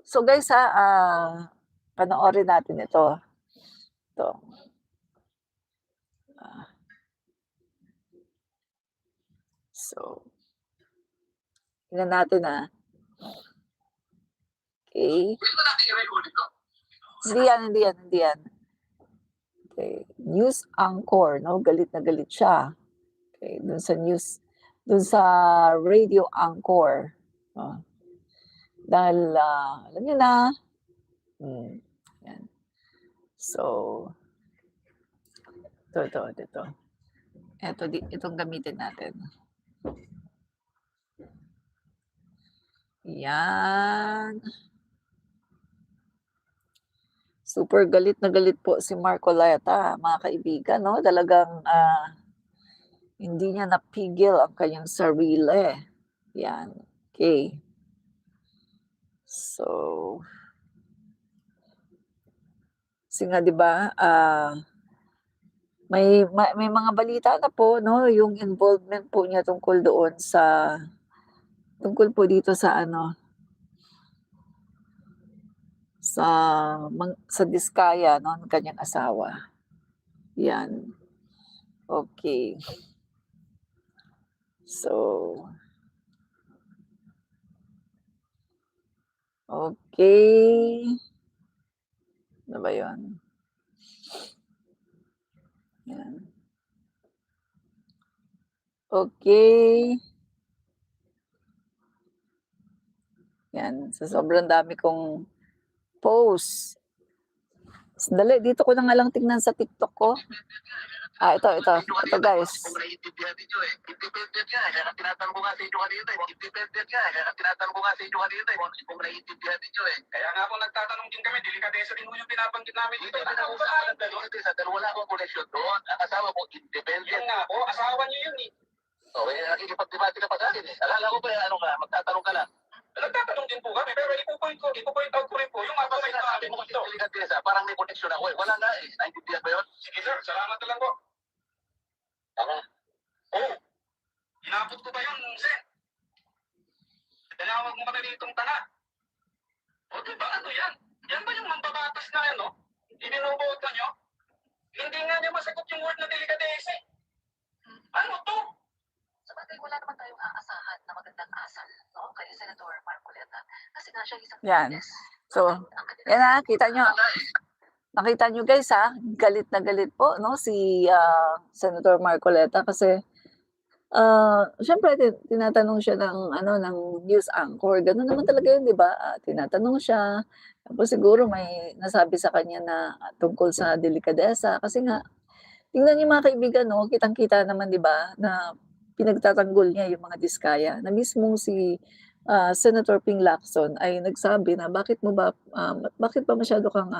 So guys panoorin natin ito. Ito. So, tingnan natin Okay. Hindi yan. Okay. News anchor, no? Galit na galit siya. Okay, dun sa radio anchor. Dahil, alam niyo na, yan. So, ito. Itong gamitin natin. Yan. Super galit na galit po si Marcoleta, mga kaibigan, no? Talagang hindi niya napigil ang kanyang sarili. Yan. Okay. So, kasi nga 'di ba, may mga balita na po, no, yung involvement po niya tungkol po dito sa sa diskaya, no, ng kanyang asawa. Yan. Okay. So, okay. Ano ba yun? Yan. Okay. Yan, sa sobrang dami kong post. Sandali, dito ko na nga lang tingnan sa TikTok ko. Ito guys. Kung naiintindihan ninyo independent nga kaya tinatanong ko nga sa inyo kanina independent nga kaya tinatanong ko nga sa inyo kanina kung naiintindihan ninyo Kaya nga po nagtatanong din kami, delikadesa din mo yung pinabanggit namin dito. Sa wala akong connection doon. Ang asawa ko independent. Yun nga po, asawa niyo yun Okay, nakikipag-debate na pa sa akin Alala ko ba magtatanong ka lang. Nagtatanong din po kami, pero ipo-point out ko rin po yung mga may sabi mo dito. Parang may connection ako Wala na Naintindihan ba yun? Sige sir, salamat na lang po. Oo. Inabot ko ba yun, Sen? Tinawag mo kami ditong tanga. O diba, ano yan? Yan ba yung mambabatas na Ibinubuot na nyo? Hindi nga niya masagot yung word na delikadese. Ano to? Sabagay, wala naman tayong aasahan na magandang asal, no? Kay Senator Marcoleta. Kasi nga siya isang Yan. So, yan kita nyo. Nakita nyo guys galit na galit po, no, si Senator Marcoleta kasi syempre tinatanong siya ng news anchor. Ganun naman talaga yun, 'di ba? Tinatanong siya. Tapos siguro may nasabi sa kanya na tungkol sa delikadesa kasi nga tingnan niyo mga kaibigan, no, kitang-kita naman 'di ba na pinagtatanggol niya yung mga diskaya na mismong si Senator Ping Lacson ay nagsabi na bakit ba masyado kang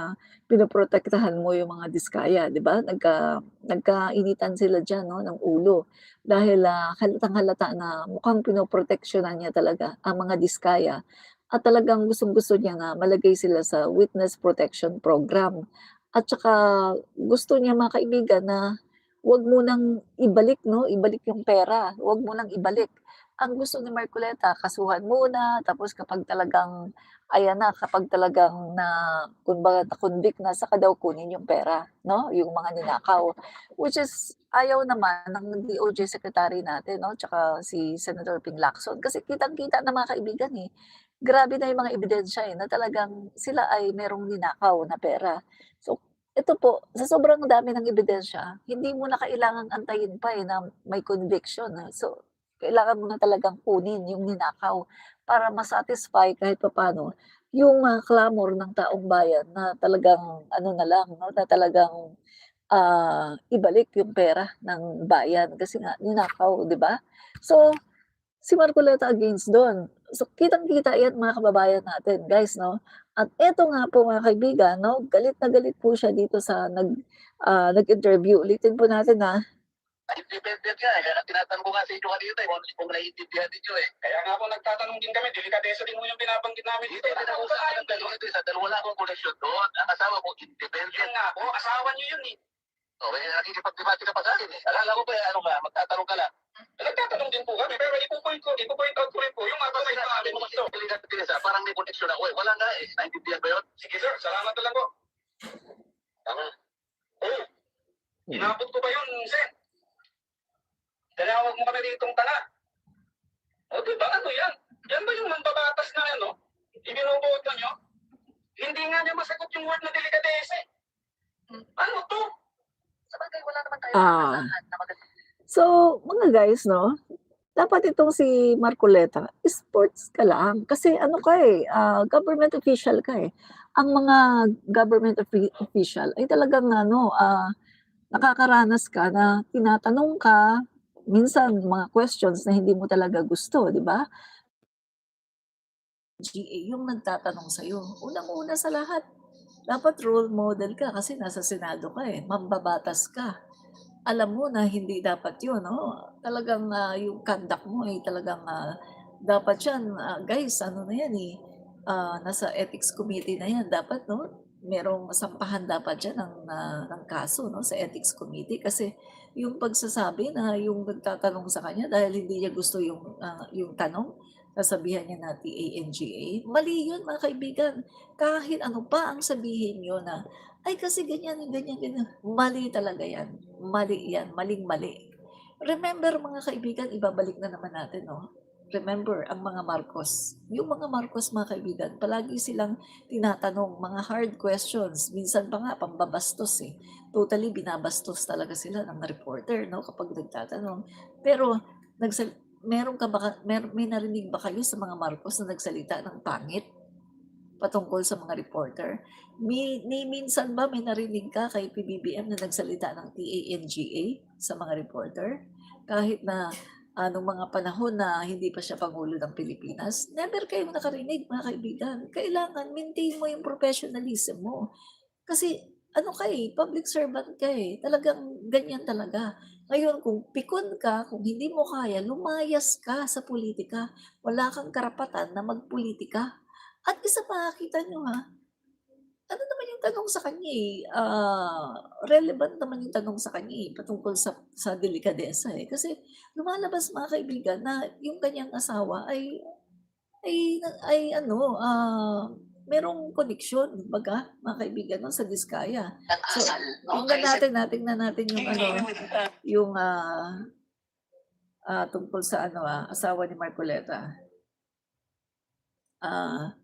pinoprotektahan mo yung mga diskaya, 'di ba? Nagkainitan sila diyan, no, ng ulo dahil halatang-halata na mukhang pinoproteksyonan niya talaga ang mga diskaya at talagang gustong-gusto niya na malagay sila sa witness protection program. At saka gusto niya mga kaibigan na 'wag munang ibalik, no, ibalik yung pera, 'wag munang ibalik. Ang gusto ni Marcoleta kasuhan muna tapos kapag talagang ayan na, kapag talagang kumbaga na-convict na saka daw kunin yung pera, no, yung mga ninakaw. Which is ayaw naman ng DOJ secretary natin, no, tsaka si Senator Ping Lacson kasi kitang-kita na mga kaibigan, grabe na yung mga ebidensya, na talagang sila ay merong ninakaw na pera. So, ito po, sa sobrang dami ng ebidensya, hindi mo na kailangang antayin pa, na may conviction, So, kailangan mo na talagang kunin yung ninakaw para ma-satisfy kahit papaano yung clamor ng taong bayan na talagang ano na lang 'no, na talagang, ibalik yung pera ng bayan kasi nga ninakaw, 'di ba? So, si Marcoleta against dun. So, kitang-kita 'yan mga kababayan natin guys 'no. At eto nga po mga kaibigan 'no, galit na galit po siya dito sa nag-interview. Ulitin po natin Independent nga kaya tinatanong ko nga sa inyo kanina kung naiintindihan ninyo Kaya nga po nagtatanong din kami, delikadesa din mo yung binabanggit namin dito. Hindi na usapan ng dalawa ito sa wala akong connection doon. Ang asawa ko independent. Yan nga po, asawa niyo yun O, nakikipag-debate ka pa sa akin eh. Akala ko ba, magtatanong ka lang. Nagtatanong din po kami, pero ipo-point out ko rin po yung mga kasi na amin mo gusto. Parang may connection ako eh. Wala nga eh. Naintindihan ba yun? Sige sir, salamat na lang po. Tama. Oo. Inabot ko ba yun, Sen? Tinawag mo kami ditong tanga. O diba, ano yan? Yan ba yung mambabatas na ano? Ibinuboto nyo? Hindi nga niya masagot yung word na delikadese. Ano to? Sabagay, wala naman tayong Ah. aasahan na magandang So, mga guys 'no, dapat itong si Marcoleta, sports ka lang kasi ano ka, eh, government official ka, eh. Ang mga government official ay talagang ano, nakakaranas ka na tinatanong ka, minsan mga questions na hindi mo talaga gusto, 'di ba? GA yung nagtatanong sa'yo. Unang-una sa lahat, dapat role model ka kasi nasa Senado ka, eh, mambabatas ka. Alam mo na hindi dapat 'yun 'no, talagang, yung conduct mo ay talagang, dapat 'yan, guys ano na 'yan, eh, nasa ethics committee na 'yan dapat 'no, merong sampahan dapat diyan ng kaso 'no, sa ethics committee kasi yung pagsasabi na yung nagtatanong sa kanya dahil hindi niya gusto yung tanong, sasabihan niya na TANGA, mali 'yun mga kaibigan. Kahit ano pa ang sabihin niyo na, "Ay kasi ganyan, ganyan, ganyan." Mali talaga 'yan, mali 'yan, maling-mali. Remember mga kaibigan, ibabalik na naman natin 'no, remember ang mga Marcos. Yung mga Marcos mga kaibigan, palagi silang tinatanong mga hard questions, minsan pa nga pambabastos, eh. Totally binabastos talaga sila ng reporter 'no, kapag nagtatanong. Pero meron ka ba may narinig ba kayo sa mga Marcos na nagsalita ng pangit? Patungkol sa mga reporter? Ni minsan ba may narinig ka kay PBBM na nagsalita ng TANGA sa mga reporter? Kahit na, nung mga panahon na hindi pa siya pangulo ng Pilipinas, never kayong nakarinig mga kaibigan. Kailangan maintain mo yung professionalism mo. Kasi ano ka, eh, public servant ka, eh, talagang ganyan talaga. Ngayon kung pikon ka, kung hindi mo kaya, lumayas ka sa pulitika. Wala kang karapatan na magpulitika. At isa pa, kita niyo ha, ano naman yung tanong sa kanya, eh, relevant naman yung tanong sa kanya, eh, patungkol sa delikadesa, eh. Kasi lumalabas mga kaibigan na yung kanyang asawa ay ano, merong koneksyon kumbaga mga kaibigan 'no, sa Diskaya. So, asal, no? tingnan natin yung ano, yung, tungkol sa ano, asawa ni Marcoleta. Ah,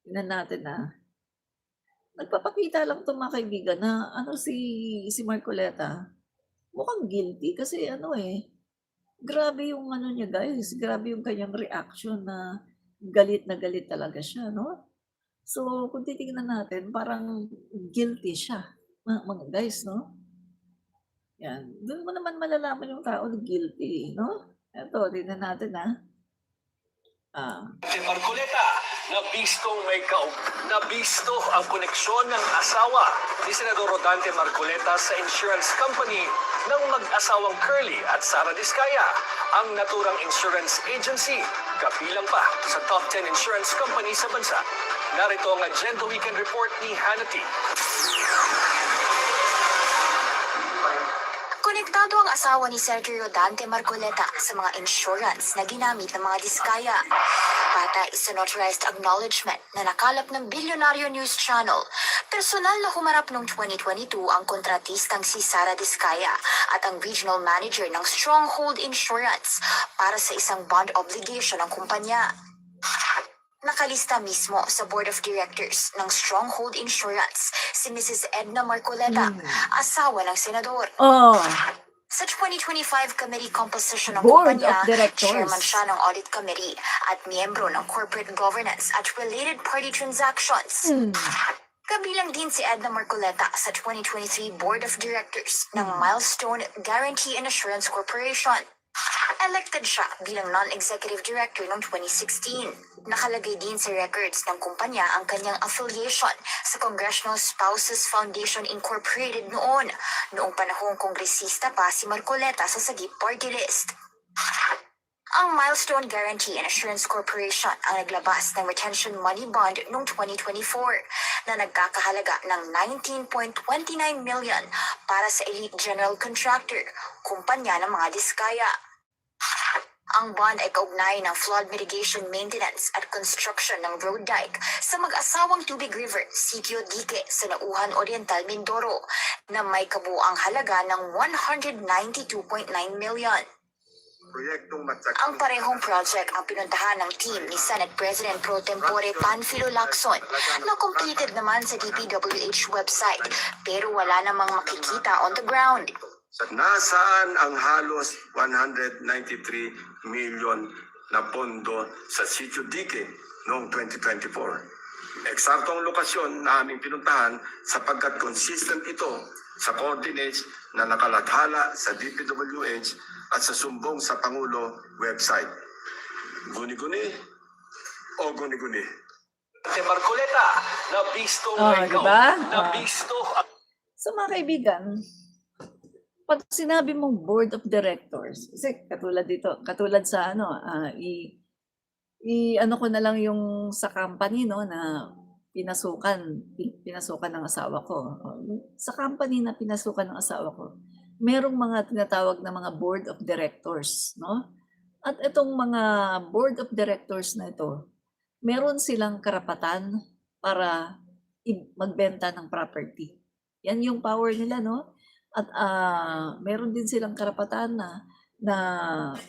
tingnan natin, nagpapakita lang 'to mga kaibigan na ano si Marcoleta, mukhang guilty kasi ano, eh, grabe yung ano niya guys, grabe yung kanyang reaction na galit talaga siya 'no. So, kung titingnan natin parang guilty siya, mga guys 'no, 'yan. Dun mo naman malalaman yung tao na guilty, 'no. Eto tignan natin, ah. Si Marcoleta, nabisto ang koneksyon ng asawa ni Senador Rodante Marcoleta sa insurance company ng mag-asawang Curly at Sara Diskaya, ang naturang insurance agency, kabilang pa sa top 10 insurance company sa bansa. Narito ang Agenda Weekend Report ni Hannity. Konektado ang asawa ni Sergio Rodante Marcoleta sa mga insurance na ginamit ng mga Diskaya. Patay sa notarized acknowledgement na nakalap ng bilyonaryo news channel. Personal na humarap noong 2022 ang kontratistang si Sara Diskaya at ang regional manager ng Stronghold Insurance para sa isang bond obligation ng kumpanya. Nakalista mismo sa Board of Directors ng Stronghold Insurance si Mrs. Edna Marcoleta, asawa ng senador. Oh, Sa 2025 committee composition ng Board kumpanya, of Directors. chairman siya ng audit committee at miyembro ng corporate governance at related party transactions. Kabilang din si Edna Marcoleta sa 2023 Board of Directors ng Milestone Guarantee and Assurance Corporation. Elected siya bilang non-executive director noong 2016. Nakalagay din sa records ng kumpanya ang kanyang affiliation sa Congressional Spouses Foundation Incorporated noong panahong kongresista pa si Marcoleta sa Sagip Party List. Ang Milestone Guarantee and Assurance Corporation ang naglabas ng retention money bond noong 2024 na nagkakahalaga ng 19.29 million para sa elite general contractor, kumpanya ng mga diskaya. Ang bond ay kaugnay ng flood mitigation maintenance at construction ng road dike sa mag-asawang Tubig River, Sitio Dique sa Nauhan Oriental, Mindoro na may kabuang halaga ng 192.9 million. Proyektong Ang parehong project ang pinuntahan ng team ni Senate President Pro Tempore Panfilo Lacson na completed naman sa DPWH website pero wala namang makikita on the ground. Nasaan ang halos 193 million na pondo sa Sitio Dique noong 2024? Eksaktong lokasyon na aming pinuntahan sapagkat consistent ito sa coordinates na nakalathala sa DPWH at sa sumbong sa Pangulo website. Guni-guni o guni-guni? Dante Marcoleta, nabisto Oh, ikaw. diba? Nabisto So mga kaibigan, pag sinabi mong board of directors, kasi katulad sa ano ko na lang yung sa company no na pinasukan ng asawa ko. Sa company na pinasukan ng asawa ko, merong mga tinatawag na mga board of directors, no? At itong mga board of directors na ito, meron silang karapatan para magbenta ng property. Yan yung power nila, no? At meron din silang karapatan na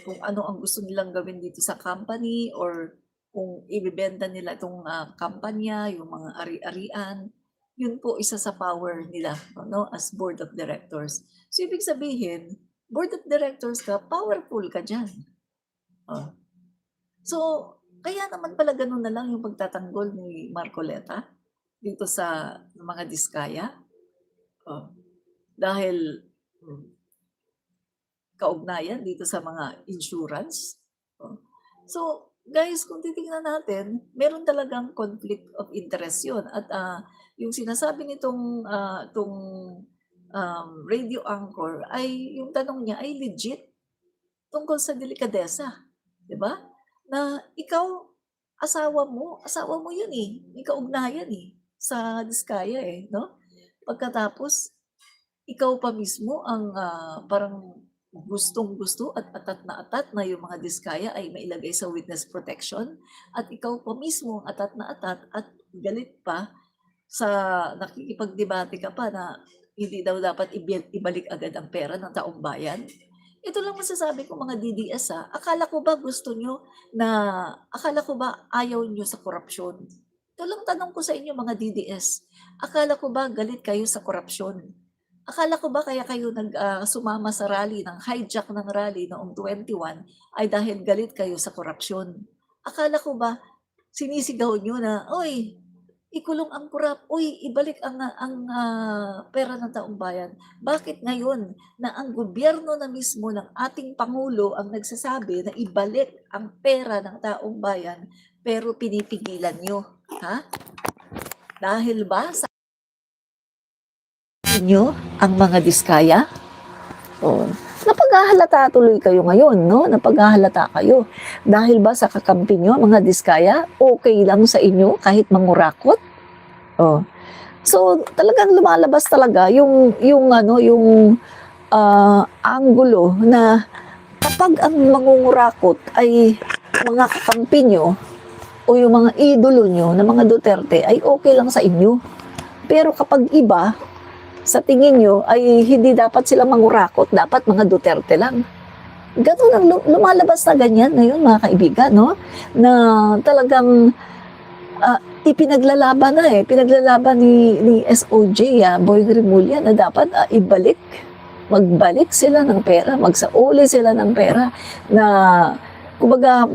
kung ano ang gusto nilang gawin dito sa company or kung ibebenta nila itong kampanya, yung mga ari-arian, yun po isa sa power nila, no, as board of directors. So ibig sabihin, board of directors ka, powerful ka dyan. Oh. So, kaya naman pala ganun na lang yung pagtatanggol ni Marcoleta dito sa mga diskaya. Oh. Dahil kaugnayan dito sa mga insurance. So, guys, kung titingnan natin, meron talagang conflict of interest yun. At yung sinasabi nitong radio anchor, ay yung tanong niya ay legit tungkol sa delikadesa. Diba? Na ikaw, asawa mo yun eh. May kaugnayan eh. Sa diskaya eh. No? Pagkatapos, ikaw pa mismo ang parang gustong-gusto at atat na yung mga diskaya ay mailagay sa witness protection at ikaw pa mismo ang atat at galit pa sa nakikipagdebate ka pa na hindi daw dapat ibalik agad ang pera ng taong bayan. Ito lang masasabi ko mga DDS akala ko ba ayaw nyo sa korupsyon? Ito lang tanong ko sa inyo mga DDS, akala ko ba galit kayo sa korupsyon? Akala ko ba kaya kayo sumama sa rally, hijack ng rally noong 21 ay dahil galit kayo sa korupsyon? Akala ko ba sinisigaw nyo na, oy, ikulong ang korap, oy, ibalik ang pera ng taong bayan? Bakit ngayon na ang gobyerno na mismo ng ating Pangulo ang nagsasabi na ibalik ang pera ng taong bayan pero pinipigilan nyo? Ha? Dahil ba sa inyo ang mga diskaya? Oh, napaghahalata tuloy kayo ngayon, no? Napaghahalata kayo. Dahil ba sa kakampi nyo, mga diskaya, okay lang sa inyo kahit mangurakot? Oh. So, talagang lumalabas talaga yung anggulo na kapag ang mangungurakot ay mga kakampi nyo o yung mga idolo nyo na mga Duterte ay okay lang sa inyo. Pero kapag iba, sa tingin nyo ay hindi dapat sila mangurakot, dapat mga Duterte lang. Ganun ang lumalabas na ganyan ngayon mga kaibigan, no? Na talagang ipinaglalaban pinaglalaban ni SOJ, Boy Rimulya, na dapat magbalik sila ng pera, magsauli sila ng pera na kumbaga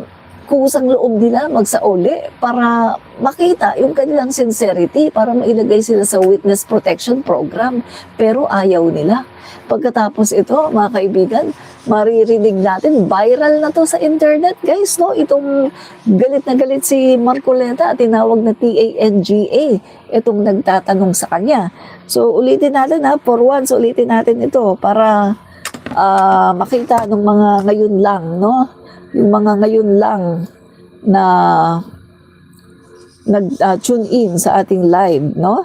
kusang loob nila magsauli para makita yung kanilang sincerity, para mailagay sila sa witness protection program. Pero ayaw nila. Pagkatapos ito, mga kaibigan, maririnig natin, viral na to sa internet, guys, no? Itong galit na galit si Marcoleta, tinawag na TANGA, itong nagtatanong sa kanya. So, ulitin natin for once, ulitin natin ito para makita ng mga ngayon lang, no? yung mga ngayon lang na nag-tune in sa ating live, no?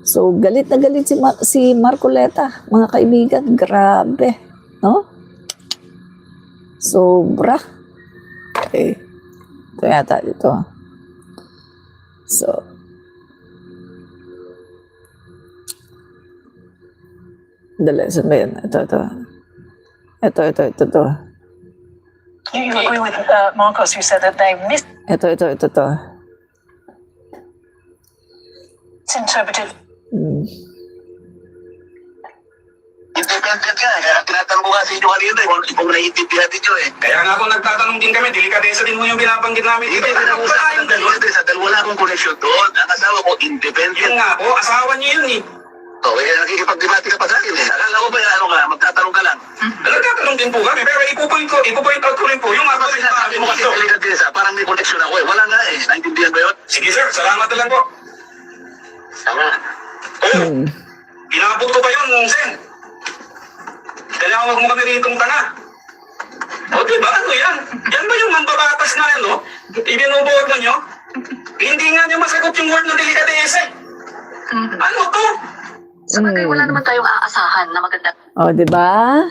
So, galit na galit si Marcoleta, mga kaibigan. Grabe, no? Sobra. Okay. Ito yata dito. So, dali, saan ba yan? Ito. You agree with Marcos who said that they Ito. misinterpreted Independent nga eh. Kaya tinatanong ko nga sa inyo kanina eh. Kung naiintindihan ninyo eh. Kaya nga po nagtatanong din kami, delikadesa din mo yung binabanggit namin. Hindi, sa dalawa wala akong connection doon. Ang asawa ko, independent. Yun nga po, asawa niyo yun eh. Oo, kaya nakikipag-debate ka pa sa akin eh. Akala ko ba ano nga, magtatanong ka lang. Nagtatanong din po kami, pero ipupoint out ko rin po. Yung mga sinasabi mo kasi delikadesa, parang may connection ako eh. Wala nga eh. Naintindihan ba yun? Sige sir, salamat na lang po. Tama. Oo. Inabot ko pa yun, Sen. Kailangan mo kami rin itong tanga. O diba, ano yan? Yan ba yung mambabatas na ano? Ibinubuhat mo nyo? Hindi nga nyo masagot yung word ng delikadesa. Ano to? Sa bagay, wala naman tayong aasahan na maganda. O, di ba?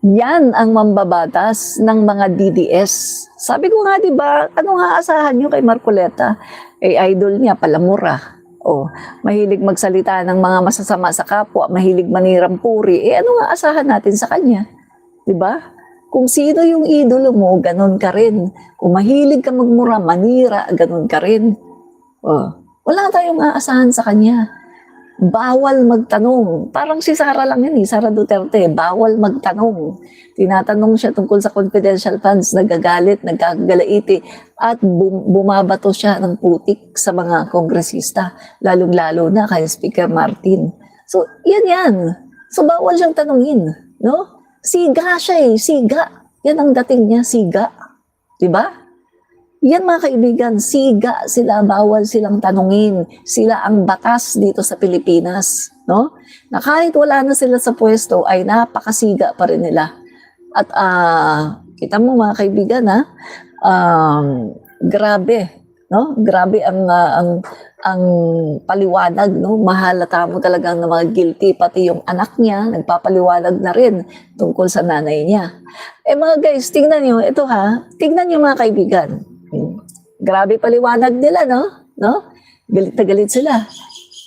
Yan ang mambabatas ng mga DDS. Sabi ko nga, di ba, ano nga asahan nyo kay Marcoleta? Idol niya, palamura. O, mahilig magsalita ng mga masasama sa kapwa, mahilig manirampuri. Ano nga asahan natin sa kanya? Di ba? Kung sino yung idolo mo, ganun ka rin. Kung mahilig ka magmura, manira, ganun ka rin. O, wala tayong aasahan sa kanya. Bawal magtanong. Parang si Sara lang yan eh, Sara Duterte. Bawal magtanong. Tinatanong siya tungkol sa confidential funds, nagagalit, nagkagalaiti, at bumabato siya ng putik sa mga kongresista, lalong-lalo na kay Speaker Martin. So, yan. So, bawal siyang tanungin. No? Siga siya eh, siga. Yan ang dating niya, siga. Diba? Yan mga kaibigan, siga sila, bawal silang tanungin. Sila ang batas dito sa Pilipinas, no? Na kahit wala na sila sa pwesto, ay napakasiga pa rin nila. At kita mo mga kaibigan, grabe, no? Grabe ang paliwanag, no? Mahalata mo talagang na mga guilty, pati yung anak niya, nagpapaliwanag na rin tungkol sa nanay niya. Mga guys, tingnan niyo, ito tingnan niyo mga kaibigan. Grabe paliwanag nila, no? Galit na galit sila.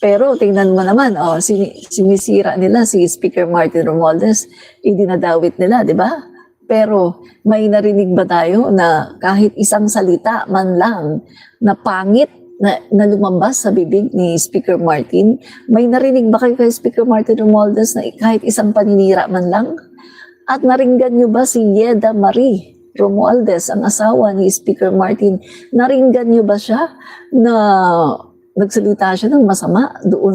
Pero tingnan mo naman, sinisira nila si Speaker Martin Romualdez, idinadawit nila, di ba? Pero may narinig ba tayo na kahit isang salita man lang na pangit na lumabas sa bibig ni Speaker Martin? May narinig ba kayo kay Speaker Martin Romualdez na kahit isang paninira man lang? At naringgan nyo ba si Yeda Marie Romualdez, ang asawa ni Speaker Martin? Naringgan nyo ba siya na nagsalita siya ng masama doon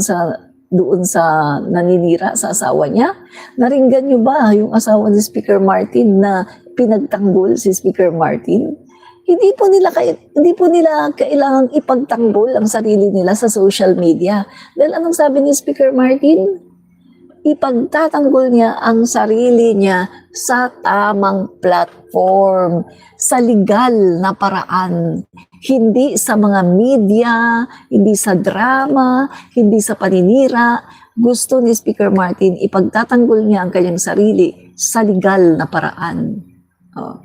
sa naninira sa asawa niya? Naringgan nyo ba yung asawa ni Speaker Martin na pinagtanggol si Speaker Martin? Hindi po nila kailangang ipagtanggol ang sarili nila sa social media. Dahil anong sabi ni Speaker Martin? Ipagtatanggol niya ang sarili niya sa tamang platform, sa legal na paraan. Hindi sa mga media, hindi sa drama, hindi sa paninira. Gusto ni Speaker Martin, ipagtatanggol niya ang kanyang sarili sa legal na paraan.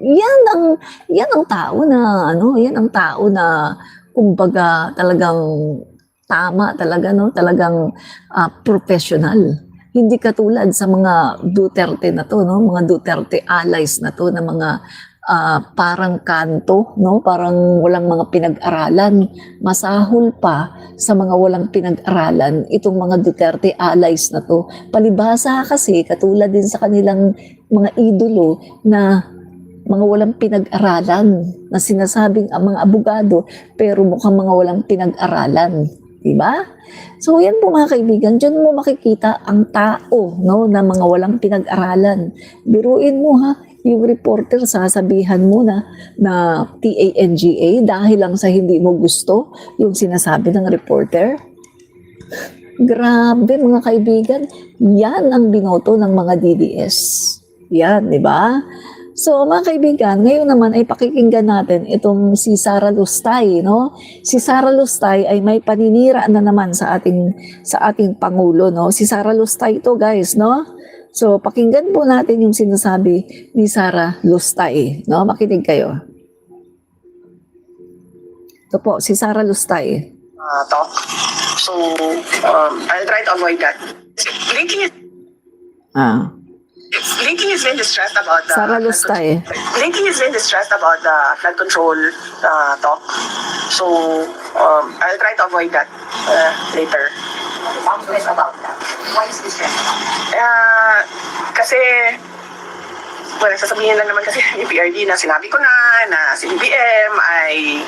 Yan ang tao na kumbaga talagang tama talaga, no? Talagang professional. Hindi katulad sa mga Duterte na to, no? Mga Duterte allies na to, na mga parang kanto, no? Parang walang mga pinag-aralan. Masahol pa sa mga walang pinag-aralan itong mga Duterte allies na to. Palibhasa kasi katulad din sa kanilang mga idolo na mga walang pinag-aralan, na sinasabing ang mga abogado pero mukhang mga walang pinag-aralan. Diba? So yan po mga kaibigan, dyan mo makikita ang tao, no, na mga walang pinag-aralan. Biruin mo yung reporter, sasabihan mo na TANGA dahil lang sa hindi mo gusto yung sinasabi ng reporter. Grabe mga kaibigan, yan ang binoto ng mga DDS. Yan, di ba? So mga kaibigan, ngayon naman ay pakikinggan natin itong si Sara Lustay, no? Si Sara Lustay ay may paninira na naman sa ating pangulo, no? Si Sara Lustay ito, guys, no? So pakinggan po natin yung sinasabi ni Sara Lustay, no? Makinig kayo. Ito po, si Sara Lustay. Talk. So, I'll try to avoid that. Linking is really stressed about the Sara Lustay. Linking is really stressed about the flood control talk. So, I'll try to avoid that later. Stress about that. Why is this stress? Kasi, well, sasabihin lang naman kasi ni PRD na sinabi ko na si BBM ay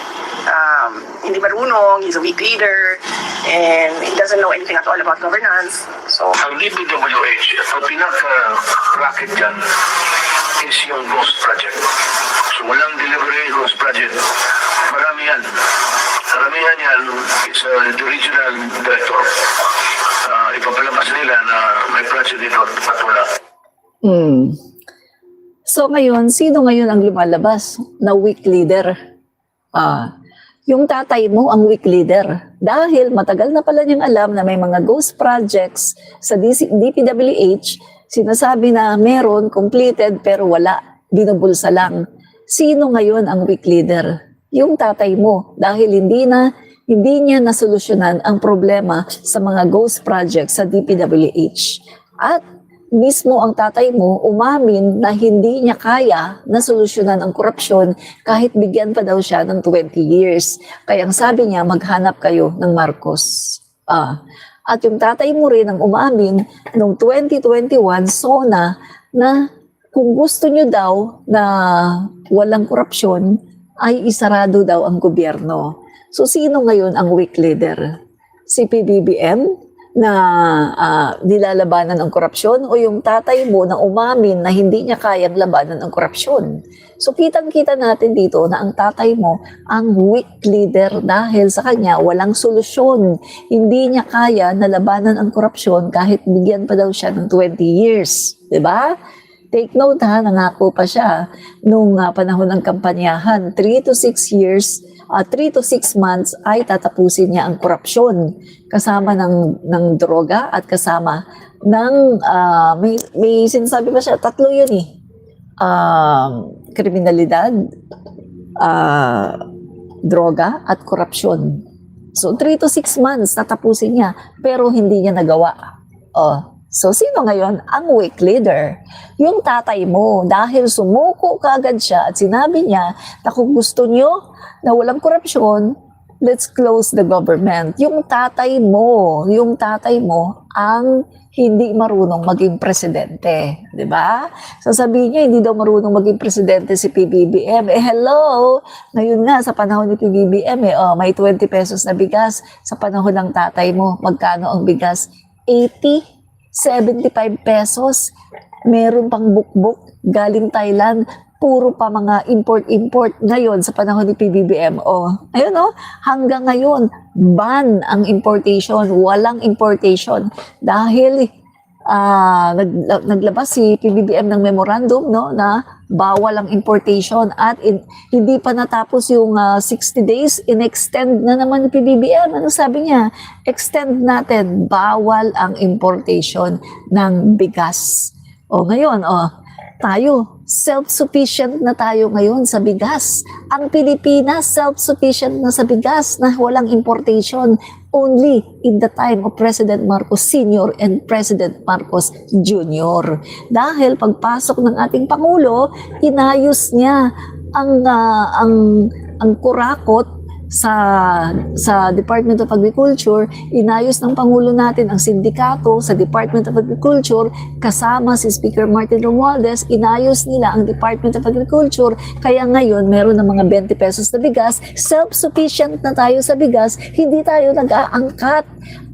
hindi marunong, he's a weak leader, and he doesn't know anything at all about governance. So, Ang DPWH, ang pinaka-racket dyan is yung Ghost Project. So walang delivery Ghost Project. Marami yan. Karamihan yan is the regional director. Ipapalabas nila na may project dito at wala. So ngayon, sino ngayon ang lumalabas na weak leader? Yung tatay mo ang weak leader. Dahil matagal na pala niyang alam na may mga ghost projects sa DPWH, sinasabi na meron, completed, pero wala, binubulsa lang. Sino ngayon ang weak leader? Yung tatay mo. Dahil hindi niya nasolusyonan ang problema sa mga ghost projects sa DPWH. At mismo ang tatay mo umamin na hindi niya kaya na solusyonan ang korupsyon kahit bigyan pa daw siya ng 20 years. Kaya ang sabi niya, maghanap kayo ng Marcos. At yung tatay mo rin ang umamin noong 2021, SONA, na kung gusto niyo daw na walang korupsyon, ay isarado daw ang gobyerno. So sino ngayon ang weak leader? Si PBBM? Na nilalabanan ang korupsyon o yung tatay mo na umamin na hindi niya kayang labanan ang korupsyon. So kitang-kita natin dito na ang tatay mo ang weak leader dahil sa kanya walang solusyon. Hindi niya kaya na labanan ang korupsyon kahit bigyan pa daw siya ng 20 years. Diba? Take note ha, nangako pa siya nung panahon ng kampanyahan, 3 to 6 years 3 to 6 months ay tatapusin niya ang korupsyon kasama ng droga at kasama ng may sinasabi pa siya, 3 yun kriminalidad, droga at korupsyon. So 3 to 6 months tatapusin niya pero hindi niya nagawa. So, sino ngayon ang weak leader? Yung tatay mo, dahil sumuko kaagad siya at sinabi niya na kung gusto niyo na walang korupsyon, let's close the government. Yung tatay mo ang hindi marunong maging presidente. Diba? Sasabihin niya, hindi daw marunong maging presidente si PBBM. Hello! Ngayon nga, sa panahon ni PBBM, may 20 pesos na bigas. Sa panahon ng tatay mo, magkano ang bigas? 80? 75 pesos, meron pang bukbuk, galing Thailand, puro pa mga import-import ngayon sa panahon ni PBBM. Ayun hanggang ngayon, ban ang importation, walang importation. Dahil naglabas si PBBM ng memorandum na bawal ang importation at hindi pa natapos yung 60 days, in-extend na naman ni PBBM. Ano sabi niya? Extend natin, bawal ang importation ng bigas. Ngayon, tayo, self-sufficient na tayo ngayon sa bigas. Ang Pilipinas, self-sufficient na sa bigas na walang importation only in the time of President Marcos Sr. and President Marcos Jr. Dahil pagpasok ng ating Pangulo, inayos niya ang kurakot sa Department of Agriculture, inayos ng Pangulo natin ang sindikato sa Department of Agriculture, kasama si Speaker Martin Romualdez, inayos nila ang Department of Agriculture, kaya ngayon meron ng mga 20 pesos na bigas, self-sufficient na tayo sa bigas, hindi tayo nag-aangkat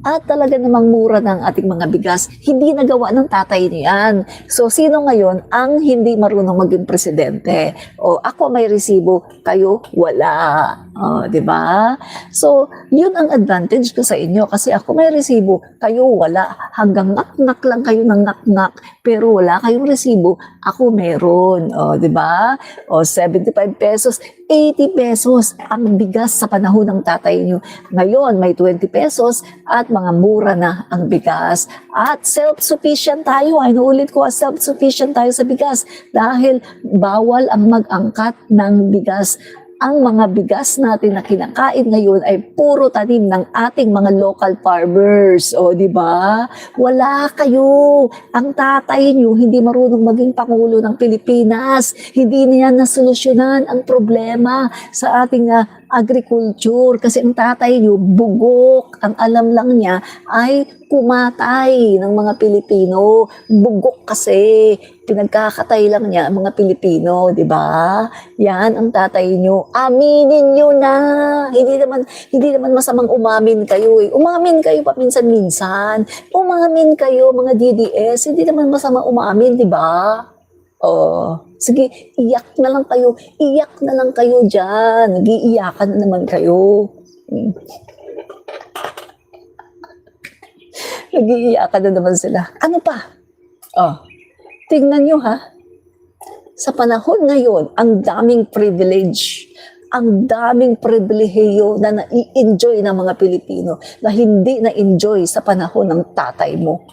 at talaga namang mura ng ating mga bigas. Hindi nagawa ng tatay niyan. So, sino ngayon ang hindi marunong maging presidente? O, ako may resibo, kayo wala. O, di ba? So, yun ang advantage ko sa inyo kasi ako may resibo, kayo wala. Hanggang ngak-ngak lang kayo ng ngak-ngak, pero wala kayong resibo, ako meron. O, di ba? O, 75 pesos, 80 pesos ang bigas sa panahon ng tatay nyo. Ngayon, may 20 pesos at mga mura na ang bigas. At self-sufficient tayo. Ay, naulit ko, self-sufficient tayo sa bigas dahil bawal ang mag-angkat ng bigas. Ang mga bigas natin na kinakain ngayon ay puro tanim ng ating mga local farmers. O, di ba? Wala kayo. Ang tatay niyo hindi marunong maging Pangulo ng Pilipinas. Hindi niya nasolusyonan ang problema sa ating agriculture. Kasi ang tatay niyo bugok. Ang alam lang niya ay kumatay ng mga Pilipino. Bugok kasi. Pinagkakatay lang niya ang mga Pilipino, di ba? Yan ang tatay nyo. Aminin nyo na. Hindi naman masamang umamin kayo eh. Umamin kayo paminsan-minsan. Umamin kayo mga DDS. Hindi naman masamang umamin, di ba? Oh, sige, iyak na lang kayo. Iyak na lang kayo dyan. Nag-iiyakan na naman kayo. Nag-iiyakan na naman sila. Ano pa? Oh, tingnan nyo ha, sa panahon ngayon, ang daming privilege, ang daming pribilehiyo na nai-enjoy ng mga Pilipino na hindi na-enjoy sa panahon ng tatay mo.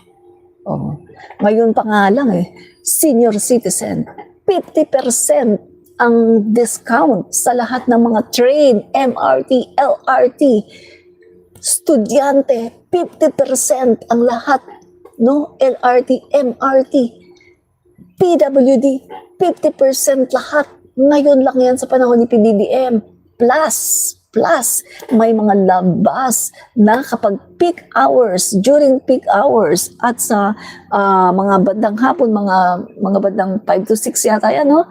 Oh. Ngayon pa nga lang senior citizen, 50% ang discount sa lahat ng mga train, MRT, LRT, estudyante, 50% ang lahat, no? LRT, MRT, PWD, 50% lahat. Ngayon lang yan sa panahon ni PBBM. Plus, may mga labas na kapag peak hours, during peak hours, at sa mga bandang hapon, mga bandang 5 to 6 yata yan, no?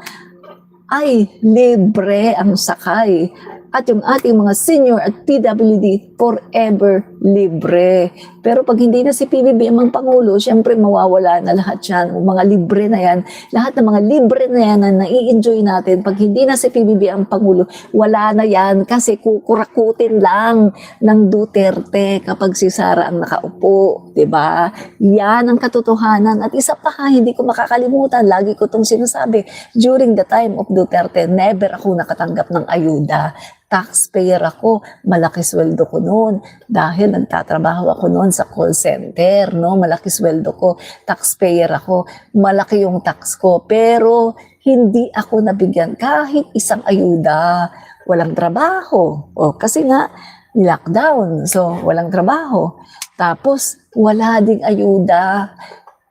Ay libre ang sakay. At yung ating mga senior at PWD, forever libre. Pero pag hindi na si PBBM ang Pangulo, syempre mawawala na lahat yan. Mga libre na yan. Lahat ng mga libre na yan na nai-enjoy natin. Pag hindi na si PBBM ang Pangulo, wala na yan kasi kukurakutin lang ng Duterte kapag si Sara ang nakaupo. Diba? Yan ang katotohanan. At isa pa hindi ko makakalimutan, lagi ko itong sinasabi, during the time of Duterte, never ako nakatanggap ng ayuda. Taxpayer ako, malaki sweldo ko noon dahil nagtatrabaho ako noon sa call center, no? Malaki sweldo ko, taxpayer ako, malaki yung tax ko, pero hindi ako nabigyan kahit isang ayuda. Walang trabaho. O, kasi nga, lockdown, so walang trabaho. Tapos, wala ding ayuda.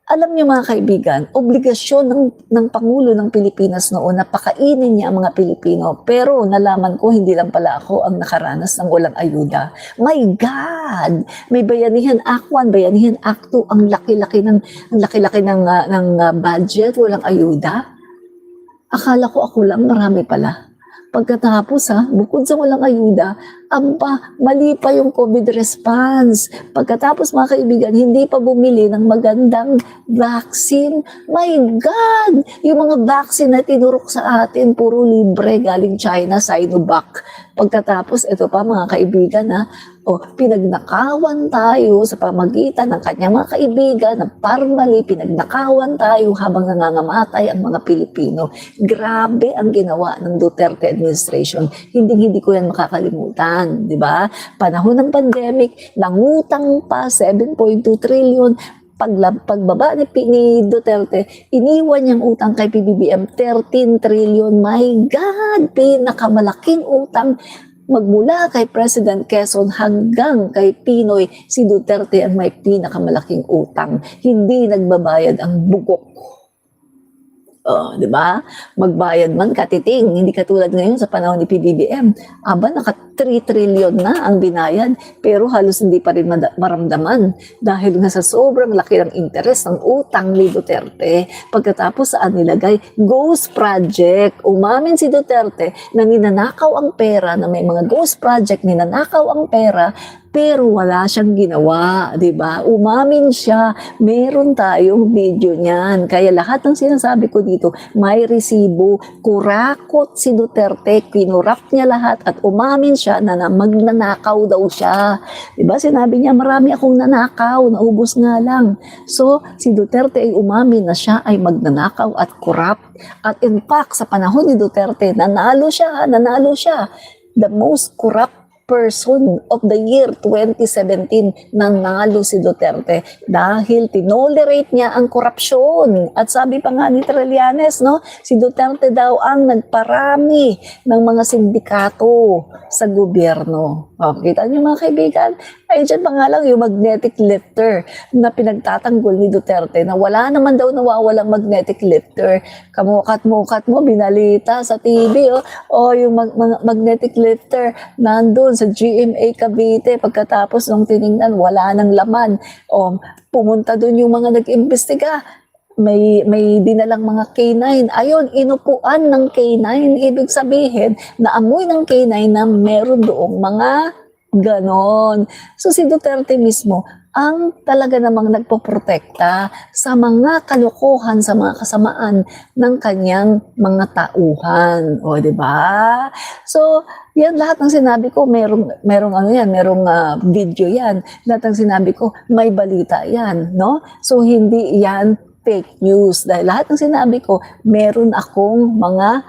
Alam niyo mga kaibigan, obligasyon ng Pangulo ng Pilipinas noon na pakainin niya ang mga Pilipino. Pero nalaman ko, hindi lang pala ako ang nakaranas ng walang ayuda. My God! May Bayanihan Act 1, Bayanihan Act 2, ang laki-laki ng budget, walang ayuda. Akala ko ako lang, marami pala. Pagkatapos bukod sa walang ayuda, mali pa yung COVID response. Pagkatapos mga kaibigan, hindi pa bumili ng magandang vaccine. My God! Yung mga vaccine na tinurok sa atin, puro libre galing China, Sinovac. Pagkatapos, ito pa mga kaibigan pinagnakawan tayo sa pamagitan ng kanyang mga kaibigan na parmali, pinagnakawan tayo habang nangangamatay ang mga Pilipino. Grabe ang ginawa ng Duterte administration. Hindi ko yan makakalimutan, di ba? Panahon ng pandemic, nangutang pa 7.2 trillion. Pagbaba ni Duterte, iniwan niyang utang kay PBBM 13 trillion. My God! Pinakamalaking utang magmula kay President Quezon hanggang kay Pinoy, si Duterte ang may pinakamalaking utang. Hindi nagbabayad ang bugok. Di ba? Magbayad man katiting, hindi katulad ngayon sa panahon ni PBBM. Naka 3 trillion na ang binayad, pero halos hindi pa rin maramdaman dahil nga sa sobrang laki ng interest ng utang ni Duterte. Pagkatapos saan nilagay? Ghost project. Umamin si Duterte na ninanakaw ang pera, na may mga ghost project, ninanakaw ang pera pero wala siyang ginawa, 'di ba? Umamin siya, meron tayong video niyan. Kaya lahat ng sinasabi ko dito, may resibo, kurakot si Duterte, kinurap niya lahat at umamin siya na magnanakaw daw siya. 'Di ba? Sinabi niya, marami akong nanakaw, naubos nga lang. So, si Duterte ay umamin na siya ay magnanakaw at corrupt. At in fact, sa panahon ni Duterte, nanalo siya. The most corrupt person of the year 2017, nanalo si Duterte dahil tinolerate niya ang korupsyon. At sabi pa nga ni Trillanes, no, si Duterte daw ang nagparami ng mga sindikato sa gobyerno. Kita niyo mga kaibigan, ay dyan pa nga lang yung magnetic lifter na pinagtatanggol ni Duterte na wala naman daw nawawalang magnetic lifter. Kamukat-mukat mo, binalita sa TV, yung magnetic lifter nandun sa GMA Cavite. Pagkatapos nung tiningnan, wala nang laman. Pumunta dun yung mga nag-imbestiga. May dinalang mga K9. Ayun, inupuan ng K9. Ibig sabihin, naamoy ng K9 na meron doong mga ganon. So si Duterte mismo, ang talaga namang nagpoprotekta sa mga kalokohan, sa mga kasamaan ng kanyang mga tauhan. O, di ba? So, yan lahat ng sinabi ko, merong video yan. Lahat ng sinabi ko, may balita yan, no? So, hindi yan fake news. Dahil lahat ng sinabi ko, meron akong mga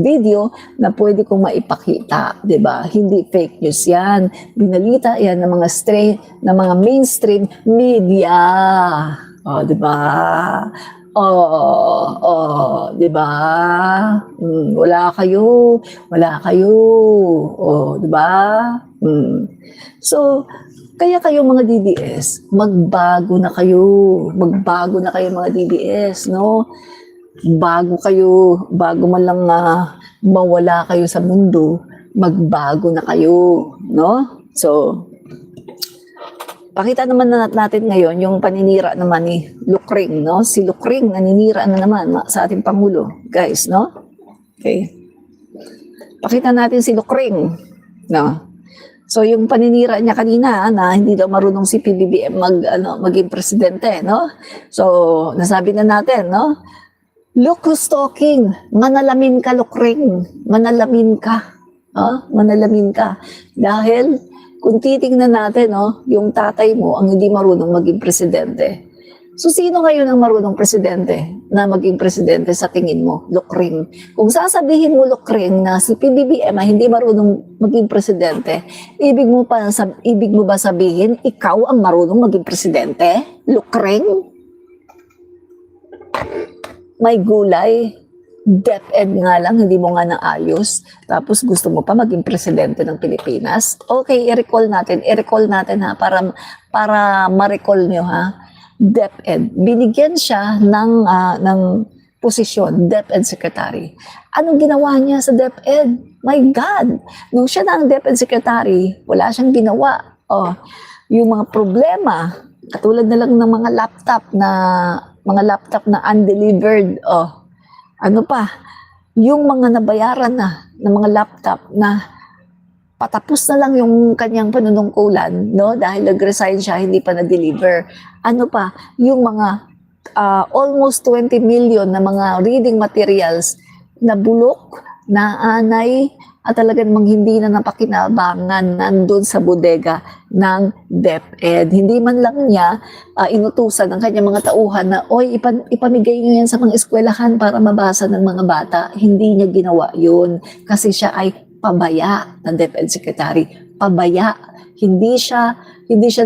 video na pwede kong maipakita, 'di ba? Hindi fake news 'yan. Binalita 'yan ng mga mainstream media. 'Di ba? 'Di ba? Wala kayo. 'Di ba? So, kaya kayo mga DDS, magbago na kayo mga DDS, no? Bago man lang mawala kayo sa mundo, magbago na kayo, no? So, pakita naman natin ngayon yung paninira naman ni Lucring, no? Si Lucring naninira na naman sa ating Pangulo, guys, no? Okay. Pakita natin si Lucring, no? So, yung paninira niya kanina na hindi daw marunong si PBBM maging presidente, no? So, nasabi na natin, no? Look who's talking. Manalamin ka, Lucring. Manalamin ka. Manalamin ka. Dahil, kung titingnan natin, yung tatay mo ang hindi marunong maging presidente. So, sino ngayon ang marunong presidente na maging presidente sa tingin mo, Lucring? Kung sasabihin mo, Lucring, na si PBBM ay hindi marunong maging presidente, ibig mo ba sabihin, ikaw ang marunong maging presidente, Lucring? May gulay, DepEd nga lang, hindi mo nga naayos, tapos gusto mo pa maging presidente ng Pilipinas. Okay, i-recall natin ha, para ma-recall nyo ha. DepEd, binigyan siya ng posisyon, DepEd Secretary. Anong ginawa niya sa DepEd? My God! Nung siya na ang DepEd Secretary, wala siyang ginawa. Yung mga problema, katulad na lang ng mga laptop na undelivered. Ano pa? Yung mga nabayaran na ng mga laptop na patapos na lang yung kanyang panunungkulan, no? Dahil nag-resign siya, hindi pa na-deliver. Ano pa? Yung mga almost 20 million na mga reading materials na bulok, na anay, at talagang hindi na napakinabangan nandun sa bodega ng DepEd. Hindi man lang niya inutusan ng kanyang mga tauhan na, oy, ipamigay niyo yan sa mga eskwelahan para mabasa ng mga bata. Hindi niya ginawa yun kasi siya ay pabaya ng DepEd Secretary. Pabaya. Hindi siya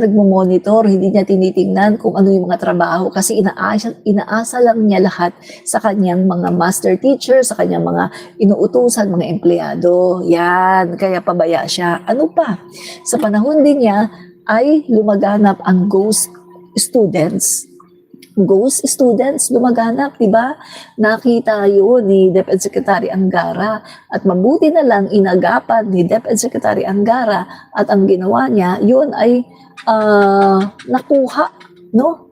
nagmo-monitor, hindi niya tinitingnan kung ano yung mga trabaho kasi inaasa lang niya lahat sa kanyang mga master teacher, sa kanyang mga inuutusan, mga empleyado. Yan, kaya pabaya siya. Ano pa? Sa panahon din niya ay lumaganap ang ghost students. Lumaganap, di ba? Nakita yun ni DepEd Secretary Angara at mabuti na lang inagapan ni DepEd Secretary Angara at ang ginawa niya, yun ay nakuha, no?